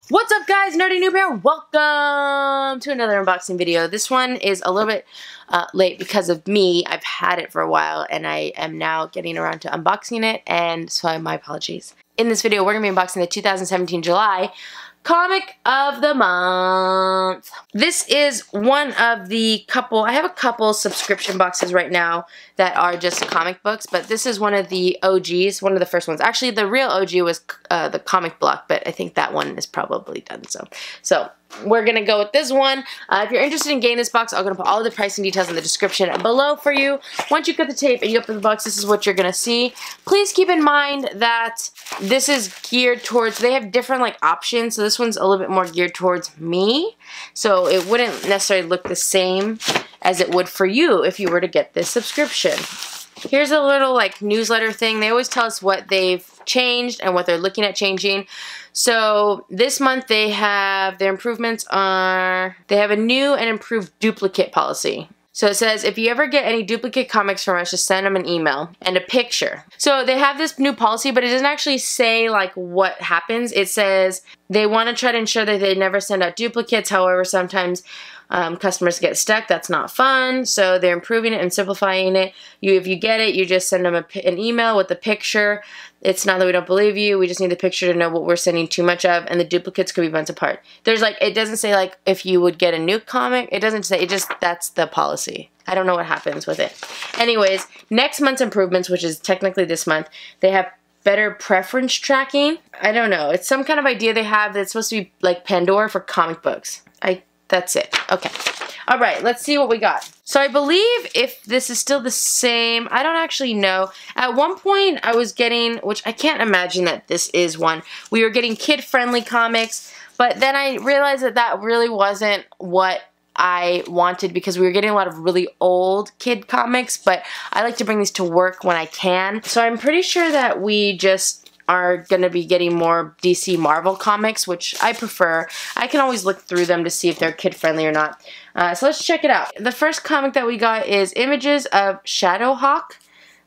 What's up guys, NerdyNewb here. Welcome to another unboxing video. This one is a little bit late because of me. I've had it for a while and I am now getting around to unboxing it, and so my apologies. In this video we're going to be unboxing the 2017 July Comic of the Month. This is one of the couple, I have a couple subscription boxes right now that are just comic books, but this is one of the OGs, one of the first ones. Actually, the real OG was the comic block, but I think that one is probably done so. We're going to go with this one. If you're interested in getting this box, I'm going to put all of the pricing details in the description below for you. Once you cut the tape and you open the box, this is what you're going to see. Please keep in mind that this is geared towards, they have different like options, so this one's a little bit more geared towards me. So it wouldn't necessarily look the same as it would for you if you were to get this subscription. Here's a little like newsletter thing. They always tell us what they've changed and what they're looking at changing. So this month they have, their improvements are, they have a new and improved duplicate policy. So it says, if you ever get any duplicate comics from us, just send them an email and a picture. So they have this new policy, but it doesn't actually say like what happens. It says they want to try to ensure that they never send out duplicates. However, sometimes customers get stuck. That's not fun. So they're improving it and simplifying it. If you get it, you just send them an email with the picture. It's not that we don't believe you. We just need the picture to know what we're sending too much of, and the duplicates could be months apart. There's like, it doesn't say like if you would get a new comic. It doesn't say, it just, that's the policy. I don't know what happens with it. Anyways, next month's improvements, which is technically this month, they have better preference tracking. I don't know. It's some kind of idea they have that's supposed to be like Pandora for comic books. That's it. Okay. All right, let's see what we got. So I believe if this is still the same, I don't actually know. At one point I was getting, which I can't imagine that this is one, we were getting kid-friendly comics, but then I realized that that really wasn't what I wanted because we were getting a lot of really old kid comics, but I like to bring these to work when I can. So I'm pretty sure that we just are going to be getting more DC Marvel comics, which I prefer. I can always look through them to see if they're kid-friendly or not. So let's check it out. The first comic that we got is Images of Shadowhawk.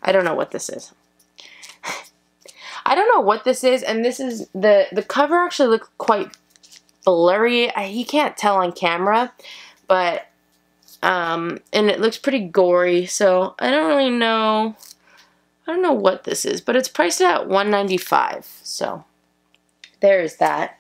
I don't know what this is. I don't know what this is, and this is, the cover actually looks quite blurry. You can't tell on camera, but, and it looks pretty gory, so I don't really know. I don't know what this is, but it's priced at $1.95, so there is that.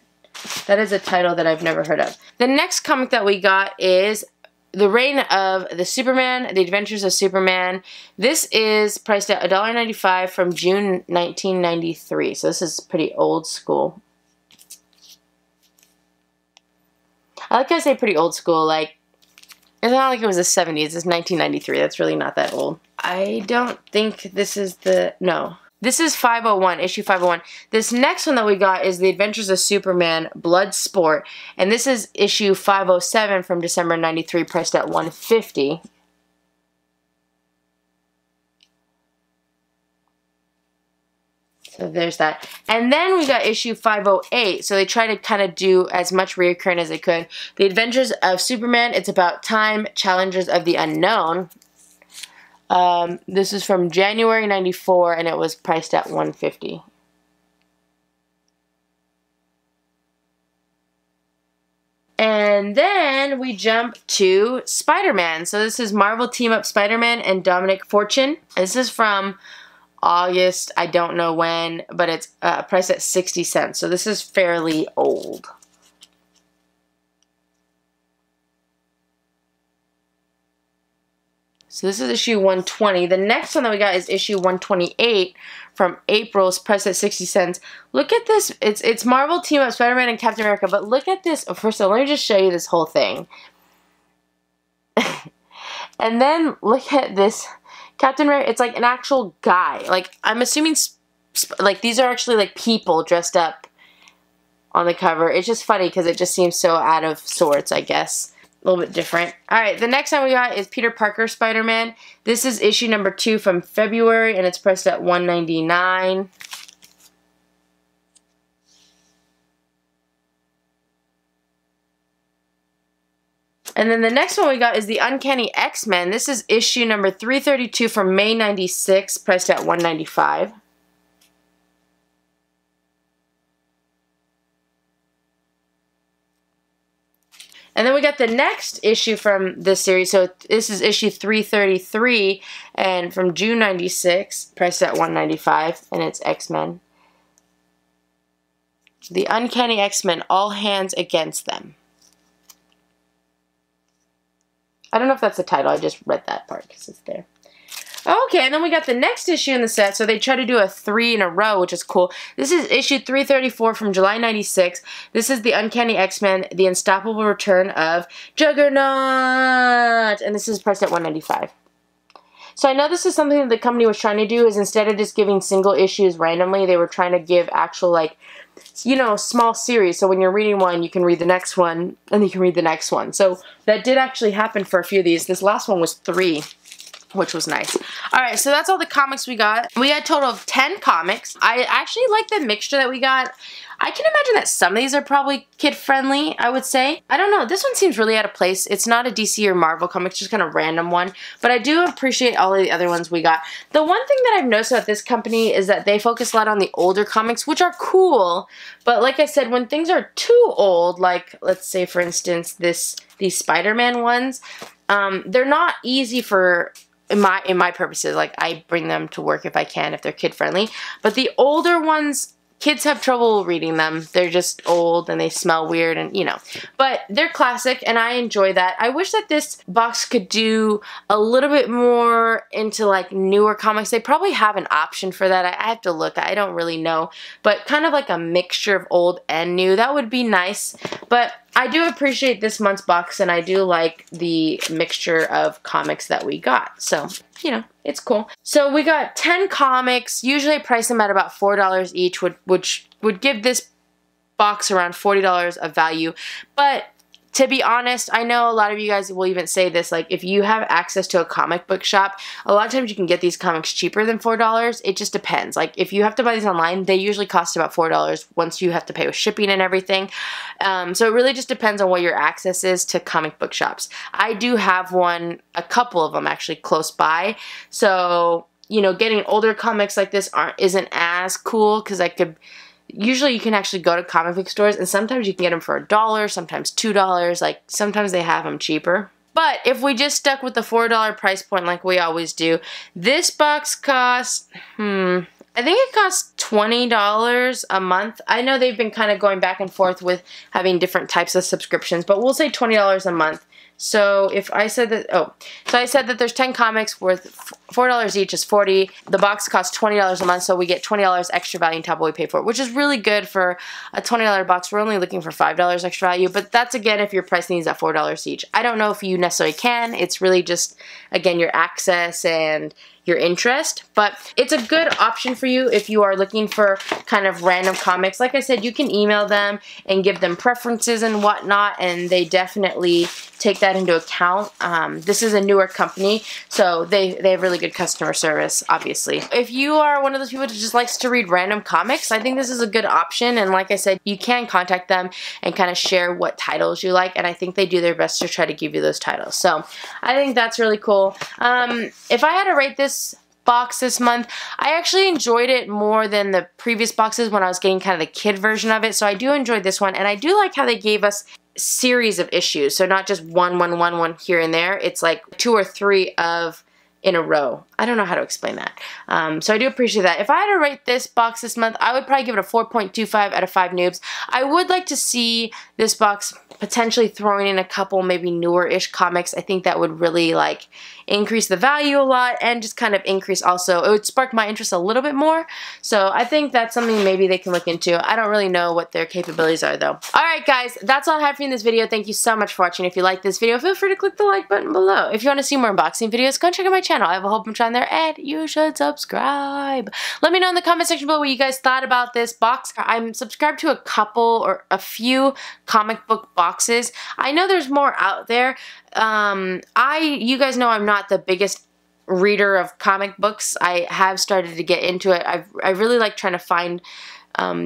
That is a title that I've never heard of. The next comic that we got is The Reign of the Superman, The Adventures of Superman. This is priced at $1.95 from June 1993, so this is pretty old school. I like how I say pretty old school, like, it's not like it was the 70s, it's 1993, that's really not that old. I don't think this is no. This is 501, issue 501. This next one that we got is The Adventures of Superman, Bloodsport, and this is issue 507 from December 93, priced at $150. So there's that. And then we got issue 508. So they try to kind of do as much reoccurring as they could. The Adventures of Superman, it's about time, Challengers of the Unknown. This is from January 94 and it was priced at $150. And then we jump to Spider-Man. So this is Marvel Team Up Spider-Man and Dominic Fortune. This is from August, I don't know when, but it's priced at 60 cents. So this is fairly old. So this is issue 120. The next one that we got is issue 128 from April's, priced at 60 cents. Look at this. It's Marvel Team Up Spider-Man and Captain America, but look at this. First of all, let me just show you this whole thing. And then look at this. Captain America, it's like an actual guy. Like, I'm assuming, like, these are actually, like, people dressed up on the cover. It's just funny because it just seems so out of sorts, I guess. A little bit different. Alright, the next one we got is Peter Parker Spider-Man. This is issue number 2 from February, and it's priced at $1.99. And then the next one we got is the Uncanny X-Men. This is issue number 332 from May 96, priced at $1.95. And then we got the next issue from this series. So this is issue 333 and from June 96, priced at $1.95, and it's X-Men. The Uncanny X-Men, All Hands Against Them. I don't know if that's the title. I just read that part because it's there. Okay, and then we got the next issue in the set. So they try to do a 3 in a row, which is cool. This is issue 334 from July 96. This is the Uncanny X-Men, The Unstoppable Return of Juggernaut. And this is priced at $1.95. So I know this is something that the company was trying to do, is instead of just giving single issues randomly, they were trying to give actual, like, you know, small series. So when you're reading one, you can read the next one, and you can read the next one. So that did actually happen for a few of these. This last one was 3. Which was nice. Alright, so that's all the comics we got. We got a total of 10 comics. I actually like the mixture that we got. I can imagine that some of these are probably kid-friendly, I would say. I don't know. This one seems really out of place. It's not a DC or Marvel comic, it's just kind of a random one. But I do appreciate all of the other ones we got. The one thing that I've noticed about this company is that they focus a lot on the older comics, which are cool. But like I said, when things are too old, like, let's say, for instance, these Spider-Man ones, they're not easy for... In my purposes, like, I bring them to work if I can, if they're kid-friendly. But the older ones, kids have trouble reading them. They're just old and they smell weird and, you know. But they're classic and I enjoy that. I wish that this box could do a little bit more into, like, newer comics. They probably have an option for that. I have to look. I don't really know. But kind of like a mixture of old and new. That would be nice. But I do appreciate this month's box, and I do like the mixture of comics that we got. So, you know, it's cool. So we got 10 comics. Usually I price them at about $4 each, which would give this box around $40 of value. But to be honest, I know a lot of you guys will even say this, like, if you have access to a comic book shop, a lot of times you can get these comics cheaper than $4. It just depends. Like, if you have to buy these online, they usually cost about $4 once you have to pay with shipping and everything. So it really just depends on what your access is to comic book shops. I do have a couple of them actually close by. So, you know, getting older comics like this isn't as cool because usually you can actually go to comic book stores and sometimes you can get them for $1, sometimes $2, like sometimes they have them cheaper. But if we just stuck with the $4 price point like we always do, this box costs, I think it costs $20 a month. I know they've been kind of going back and forth with having different types of subscriptions, but we'll say $20 a month. So if I said that, so I said that there's 10 comics worth $4 each is $40. The box costs $20 a month, so we get $20 extra value on top of what we pay for it, which is really good for a $20 box. We're only looking for $5 extra value, but that's, again, if you're pricing these at $4 each. I don't know if you necessarily can. It's really just, again, your access and your interest, but it's a good option for you if you are looking for kind of random comics. Like I said, you can email them and give them preferences and whatnot, and they definitely take that into account. This is a newer company, so they have really good customer service, obviously. If you are one of those people that just likes to read random comics, I think this is a good option, and like I said, you can contact them and kind of share what titles you like, and I think they do their best to try to give you those titles. So I think that's really cool. If I had to rate this box this month, I actually enjoyed it more than the previous boxes when I was getting kind of the kid version of it. So I do enjoy this one, and I do like how they gave us series of issues, so not just one here and there. It's like 2 or 3 in a row. I don't know how to explain that. So I do appreciate that. If I had to rate this box this month, I would probably give it a 4.25 out of 5 noobs. I would like to see this box potentially throwing in a couple maybe newer-ish comics. I think that would really, like, increase the value a lot and just kind of increase also. It would spark my interest a little bit more. So I think that's something maybe they can look into. I don't really know what their capabilities are, though. Alright, guys, that's all I have for you in this video. Thank you so much for watching. If you like this video, feel free to click the like button below. If you want to see more unboxing videos, go and check out my channel. I have a whole bunch on there, and you should subscribe. Let me know in the comment section below what you guys thought about this box. I'm subscribed to a couple or a few comic book boxes. I know there's more out there. You guys know I'm not the biggest reader of comic books. I have started to get into it. I really like trying to find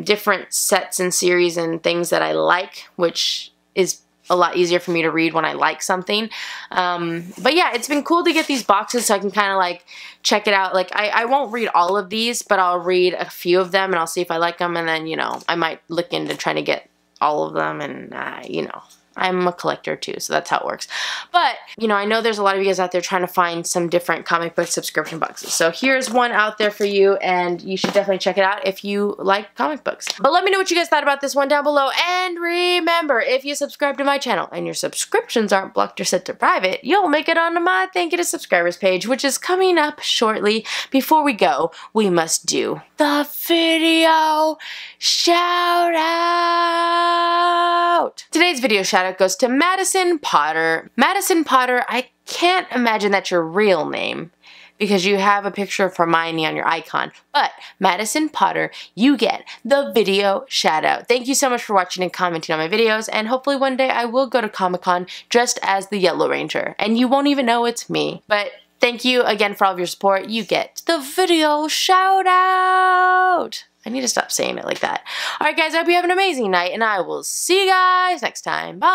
different sets and series and things that I like, which is a lot easier for me to read when I like something. But yeah, it's been cool to get these boxes so I can kind of like check it out. Like I won't read all of these, but I'll read a few of them and I'll see if I like them, and then, you know, I might look into trying to get all of them, and you know, I'm a collector too, so that's how it works. But, you know, I know there's a lot of you guys out there trying to find some different comic book subscription boxes. So here's one out there for you, and you should definitely check it out if you like comic books. But let me know what you guys thought about this one down below. And remember, if you subscribe to my channel and your subscriptions aren't blocked or set to private, you'll make it onto my Thank You to Subscribers page, which is coming up shortly. Before we go, we must do the video shout out. Today's video shout out goes to Madison Potter. Madison Potter, I can't imagine that's your real name because you have a picture of Hermione on your icon. But Madison Potter, you get the video shout out. Thank you so much for watching and commenting on my videos, and hopefully one day I will go to Comic-Con dressed as the Yellow Ranger, and you won't even know it's me. But thank you again for all of your support. You get the video shout out. I need to stop saying it like that. Alright guys, I hope you have an amazing night, and I will see you guys next time. Bye!